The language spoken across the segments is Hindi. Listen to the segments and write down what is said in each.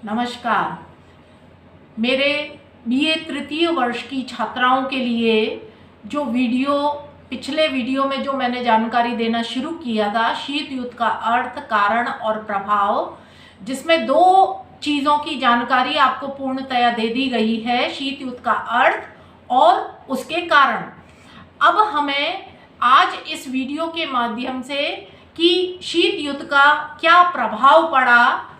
नमस्कार। मेरे बीए तृतीय वर्ष की छात्राओं के लिए जो पिछले वीडियो में जो मैंने जानकारी देना शुरू किया था, शीत युद्ध का अर्थ, कारण और प्रभाव, जिसमें दो चीज़ों की जानकारी आपको पूर्णतया दे दी गई है, शीत युद्ध का अर्थ और उसके कारण। अब हमें आज इस वीडियो के माध्यम से कि शीत युद्ध का क्या प्रभाव पड़ा,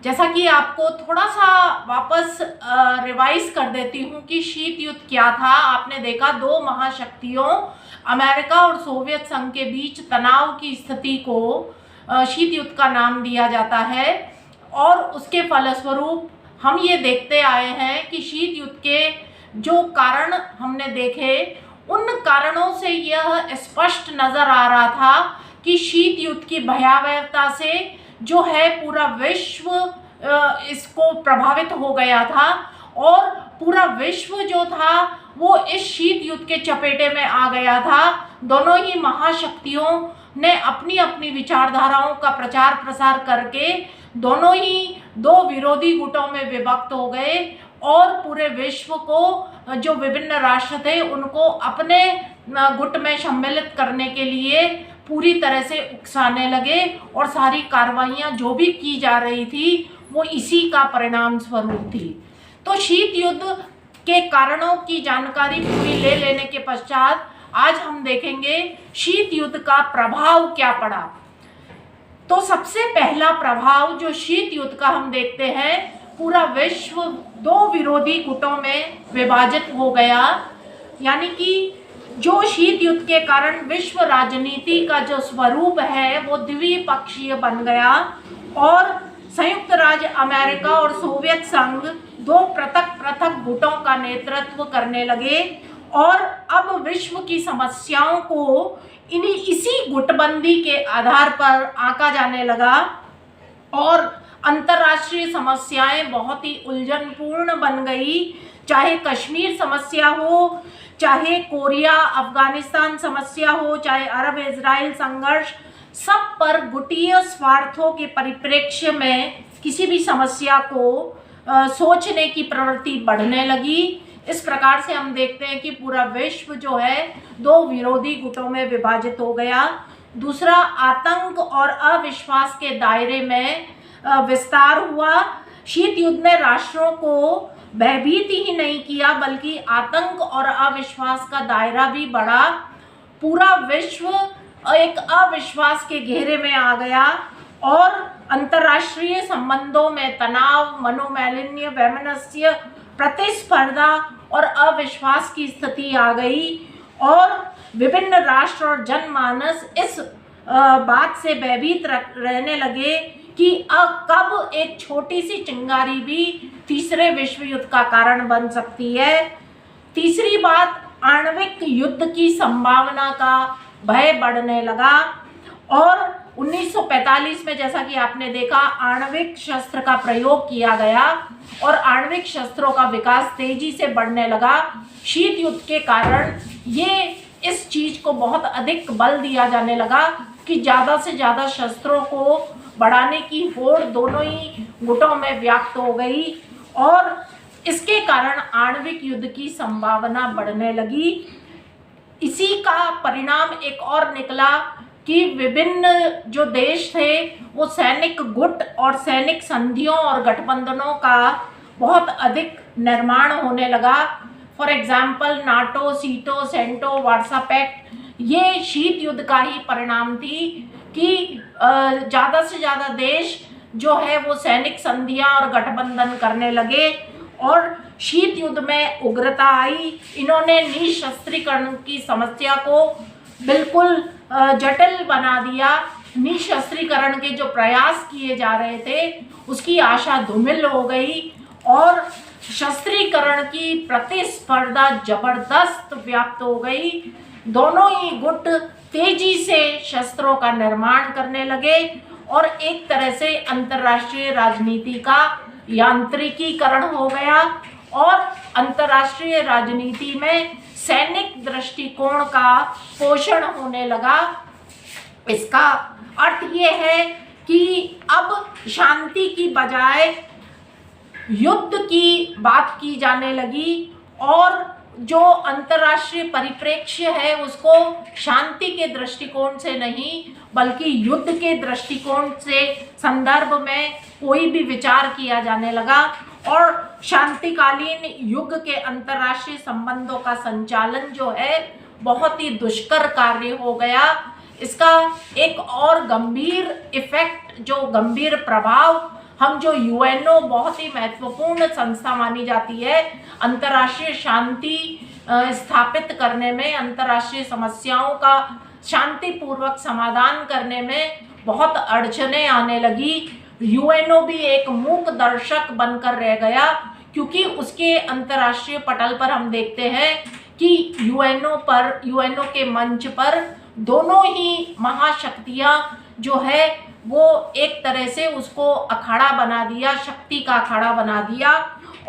जैसा कि आपको थोड़ा सा वापस रिवाइज कर देती हूँ कि शीत युद्ध क्या था। आपने देखा दो महाशक्तियों अमेरिका और सोवियत संघ के बीच तनाव की स्थिति को शीत युद्ध का नाम दिया जाता है, और उसके फलस्वरूप हम ये देखते आए हैं कि शीत युद्ध के जो कारण हमने देखे, उन कारणों से यह स्पष्ट नज़र आ रहा था कि शीत युद्ध की भयावहता से जो है पूरा विश्व इसको प्रभावित हो गया था, और पूरा विश्व जो था वो इस शीत युद्ध के चपेटे में आ गया था। दोनों ही महाशक्तियों ने अपनी अपनी विचारधाराओं का प्रचार प्रसार करके दोनों ही दो विरोधी गुटों में विभक्त हो गए, और पूरे विश्व को जो विभिन्न राष्ट्र थे उनको अपने गुट में सम्मिलित करने के लिए पूरी तरह से उकसाने लगे, और सारी कार्रवाइयाँ जो भी की जा रही थी वो इसी का परिणाम स्वरूप थी। तो शीत युद्ध के कारणों की जानकारी पूरी ले लेने के पश्चात आज हम देखेंगे शीत युद्ध का प्रभाव क्या पड़ा। तो सबसे पहला प्रभाव जो शीत युद्ध का हम देखते हैं, पूरा विश्व दो विरोधी गुटों में विभाजित हो गया। यानी कि जो शीत युद्ध के कारण विश्व राजनीति का जो स्वरूप है वो द्विपक्षीय बन गया, और संयुक्त राज्य अमेरिका और सोवियत संघ दो पृथक पृथक गुटों का नेतृत्व करने लगे, और अब विश्व की समस्याओं को इसी गुटबंदी के आधार पर आंका जाने लगा, और अंतर्राष्ट्रीय समस्याएं बहुत ही उलझनपूर्ण बन गई। चाहे कश्मीर समस्या हो, चाहे कोरिया अफगानिस्तान समस्या हो, चाहे अरब इजराइल संघर्ष, सब पर गुटीय स्वार्थों के परिप्रेक्ष्य में किसी भी समस्या को सोचने की प्रवृत्ति बढ़ने लगी। इस प्रकार से हम देखते हैं कि पूरा विश्व जो है दो विरोधी गुटों में विभाजित हो गया। दूसरा, आतंक और अविश्वास के दायरे में विस्तार हुआ। शीत युद्ध ने राष्ट्रों को भयभीत ही नहीं किया, बल्कि आतंक और अविश्वास का दायरा भी बढ़ा। पूरा विश्व एक अविश्वास के घेरे में आ गया, और अंतर्राष्ट्रीय संबंधों में तनाव, मनोमालिन्य, वैमनस्य, प्रतिस्पर्धा और अविश्वास की स्थिति आ गई, और विभिन्न राष्ट्र और जनमानस इस बात से भयभीत रहने लगे कि अब कब एक छोटी सी चिंगारी भी तीसरे विश्व युद्ध का कारण बन सकती है। तीसरी बात, आणविक युद्ध की संभावना का भय बढ़ने लगा, और 1945 में जैसा कि आपने देखा आणविक शस्त्र का प्रयोग किया गया, और आणविक शस्त्रों का विकास तेजी से बढ़ने लगा। शीत युद्ध के कारण इस चीज को बहुत अधिक बल दिया जाने लगा कि ज़्यादा से ज़्यादा शस्त्रों को बढ़ाने की होड़ दोनों ही गुटों में व्याप्त हो गई, और इसके कारण आणविक युद्ध की संभावना बढ़ने लगी। इसी का परिणाम एक और निकला कि विभिन्न जो देश थे वो सैनिक गुट और सैनिक संधियों और गठबंधनों का बहुत अधिक निर्माण होने लगा। फॉर एग्जाम्पल, नाटो, सीटो, सेंटो, वार्सा पैक्ट, ये शीत युद्ध का ही परिणाम थी कि ज़्यादा से ज़्यादा देश जो है वो सैनिक संधियां और गठबंधन करने लगे, और शीत युद्ध में उग्रता आई। इन्होंने निशस्त्रीकरण की समस्या को बिल्कुल जटिल बना दिया। निशस्त्रीकरण के जो प्रयास किए जा रहे थे उसकी आशा धूमिल हो गई, और शस्त्रीकरण की प्रतिस्पर्धा जबरदस्त व्याप्त हो गई। दोनों ही गुट तेजी से शस्त्रों का निर्माण करने लगे, और एक तरह से अंतर्राष्ट्रीय राजनीति का यांत्रिकीकरण हो गया, और अंतर्राष्ट्रीय राजनीति में सैनिक दृष्टिकोण का पोषण होने लगा। इसका अर्थ ये है कि अब शांति की बजाय युद्ध की बात की जाने लगी और जो अंतर्राष्ट्रीय परिप्रेक्ष्य है उसको शांति के दृष्टिकोण से नहीं बल्कि युद्ध के दृष्टिकोण से संदर्भ में कोई भी विचार किया जाने लगा और शांतिकालीन युग के अंतर्राष्ट्रीय संबंधों का संचालन जो है बहुत ही दुष्कर कार्य हो गया। इसका एक और गंभीर इफेक्ट, जो गंभीर प्रभाव, हम जो यूएनओ बहुत ही महत्वपूर्ण संस्था मानी जाती है अंतर्राष्ट्रीय शांति स्थापित करने में, अंतर्राष्ट्रीय समस्याओं का शांतिपूर्वक समाधान करने में बहुत अड़चने आने लगी। यूएनओ भी एक मूक दर्शक बनकर रह गया क्योंकि उसके अंतर्राष्ट्रीय पटल पर हम देखते हैं कि यूएनओ के मंच पर दोनों ही महाशक्तियां जो है वो एक तरह से उसको अखाड़ा बना दिया, शक्ति का अखाड़ा बना दिया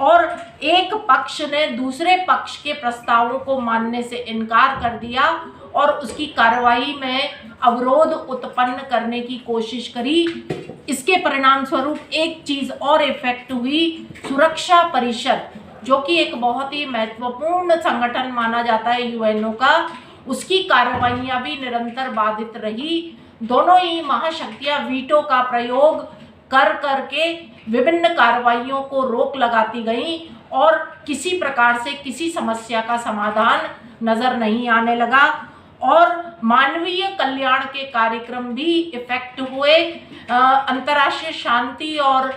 और एक पक्ष ने दूसरे पक्ष के प्रस्तावों को मानने से इनकार कर दिया और उसकी कार्रवाई में अवरोध उत्पन्न करने की कोशिश करी। इसके परिणाम स्वरूप एक चीज और इफेक्ट हुई, सुरक्षा परिषद जो कि एक बहुत ही महत्वपूर्ण संगठन माना जाता है यूएनओ का, उसकी कार्रवाइयां भी निरंतर बाधित रही। दोनों ही महाशक्तियां वीटो का प्रयोग कर करके विभिन्न कार्रवाइयों को रोक लगाती गईं और किसी प्रकार से किसी समस्या का समाधान नजर नहीं आने लगा और मानवीय कल्याण के कार्यक्रम भी इफेक्ट हुए। अंतर्राष्ट्रीय शांति और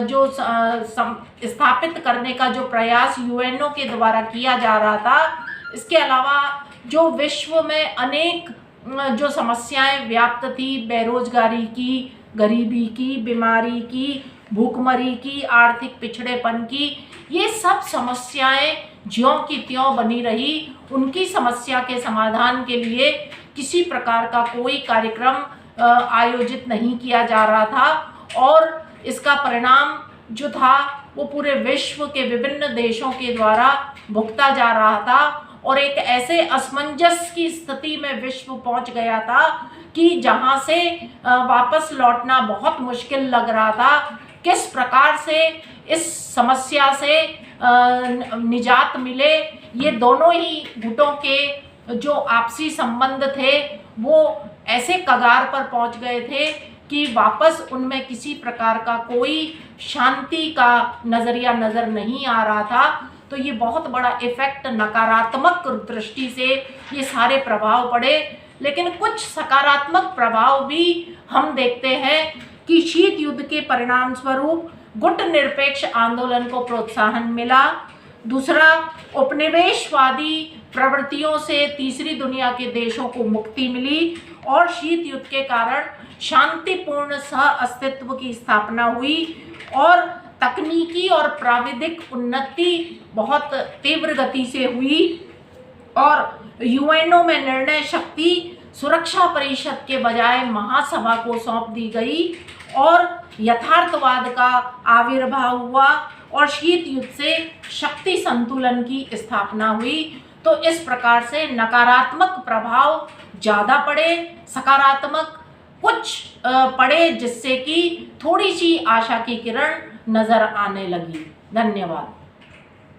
जो स्थापित करने का जो प्रयास यूएनओ के द्वारा किया जा रहा था, इसके अलावा जो विश्व में अनेक जो समस्याएं व्याप्त थी, बेरोजगारी की, गरीबी की, बीमारी की, भूखमरी की, आर्थिक पिछड़ेपन की, ये सब समस्याएं ज्यों की त्यों बनी रही। उनकी समस्या के समाधान के लिए किसी प्रकार का कोई कार्यक्रम आयोजित नहीं किया जा रहा था और इसका परिणाम जो था वो पूरे विश्व के विभिन्न देशों के द्वारा भुगता जा रहा था और एक ऐसे असमंजस की स्थिति में विश्व पहुंच गया था कि जहां से वापस लौटना बहुत मुश्किल लग रहा था। किस प्रकार से इस समस्या से निजात मिले, ये दोनों ही गुटों के जो आपसी संबंध थे वो ऐसे कगार पर पहुंच गए थे कि वापस उनमें किसी प्रकार का कोई शांति का नजरिया नजर नहीं आ रहा था। तो ये बहुत बड़ा इफेक्ट, नकारात्मक दृष्टि से ये सारे प्रभाव पड़े, लेकिन कुछ सकारात्मक प्रभाव भी हम देखते हैं कि शीत युद्ध के परिणाम स्वरूप गुट निरपेक्ष आंदोलन को प्रोत्साहन मिला। दूसरा, उपनिवेशवादी प्रवृत्तियों से तीसरी दुनिया के देशों को मुक्ति मिली और शीत युद्ध के कारण शांतिपूर्ण सह अस्तित्व की स्थापना हुई और तकनीकी और प्राविधिक उन्नति बहुत तीव्र गति से हुई और यूएनओ में निर्णय शक्ति सुरक्षा परिषद के बजाय महासभा को सौंप दी गई और यथार्थवाद का आविर्भाव हुआ और शीत युद्ध से शक्ति संतुलन की स्थापना हुई। तो इस प्रकार से नकारात्मक प्रभाव ज़्यादा पड़े, सकारात्मक कुछ पड़े, जिससे कि थोड़ी सी आशा की किरण नजर आने लगी। धन्यवाद।